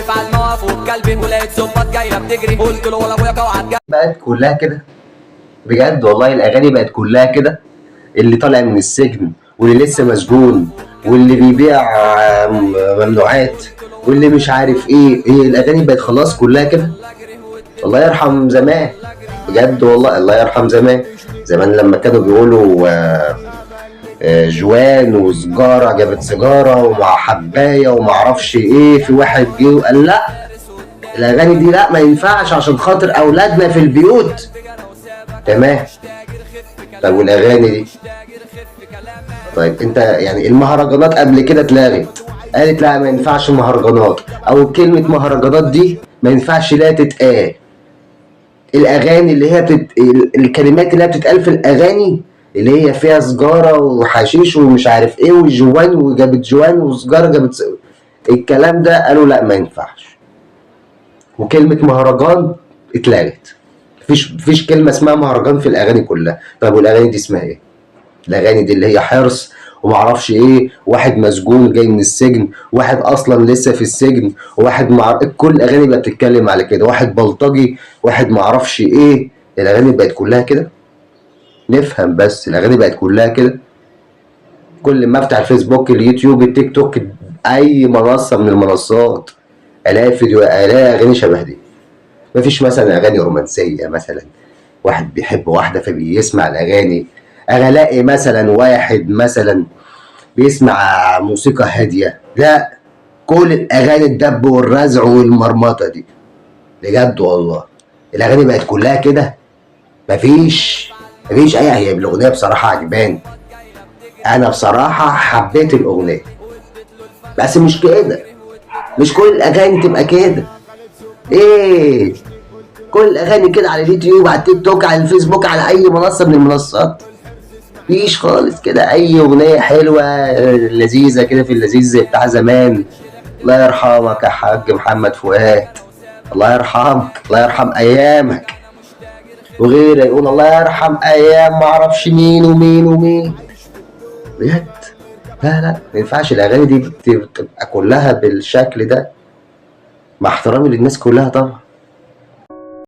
واقف على المواقف وبكلبي ولقيت ظباط جايه بتجري قلت له ولا ابويا جوعت بقت كلها كده بجد والله. الاغاني بقت كلها كده، اللي طالع من السجن واللي لسه مسجون واللي بيبيع ممنوعات واللي مش عارف ايه. هي الاغاني بقت خلاص كلها كده. الله يرحم زمان بجد والله، الله يرحم زمان. زمان لما كانوا بيقولوا جوان وسجارة جابت سيجارة ومع حباية ومعرفش ايه، في واحد جه وقال لا الاغاني دي لا ما ينفعش عشان خاطر اولادنا في البيوت. تمام. طب والاغاني دي؟ طيب انت يعني المهرجانات قبل كده اتلغت، قالت لا ما ينفعش مهرجانات، او كلمة مهرجانات دي ما ينفعش لا تتقال. الاغاني اللي هي الكلمات اللي هي بتتقال في الاغاني اللي هي فيها سجارة وحشيش ومش عارف ايه وجوان وجابت جوان وسجارة جابت الكلام ده قالوا لا ما ينفعش. وكلمة مهرجان اتلغت، مفيش كلمة اسمها مهرجان في الاغاني كلها. طب والاغاني دي اسمها ايه؟ الاغاني دي اللي هي حرص ومعرفش ايه، واحد مسجون جاي من السجن، واحد اصلا لسه في السجن، وواحد كل الاغاني بقت بتتكلم على كده، واحد بلطجي، واحد معرفش ايه. الاغاني بقت كلها كده. نفهم بس، الاغاني بقت كلها كده. كل ما افتح الفيسبوك اليوتيوب التيك توك اي منصه من المنصات الاقي فيديو، الاقي اغاني شبه دي. مفيش مثلا اغاني رومانسيه، مثلا واحد بيحب واحده فبيسمع الاغاني. الاقي مثلا واحد مثلا بيسمع موسيقى هاديه، لا، كل الاغاني الدب والرزع والمرمطه دي. بجد والله الاغاني بقت كلها كده. مفيش اي. هي الاغنيه بصراحه عجباني، انا بصراحه حبيت الاغنيه، بس مش كده. مش كل الاغاني تبقى كده. ايه كل الاغاني كده على اليوتيوب على التيك توك على الفيسبوك على اي منصه من المنصات؟ مفيش خالص كده. اي اغنيه حلوه لذيذه كده في اللذيذ زي بتاع زمان. الله يرحمك يا حاج محمد فؤاد، الله يرحمك، الله يرحم ايامك. وغيره يقول الله يرحم ايام معرفش مين ومين ومين. بجد لا ما ينفعش الاغاني دي تبقى كلها بالشكل ده، مع احترامي للناس كلها طبعا.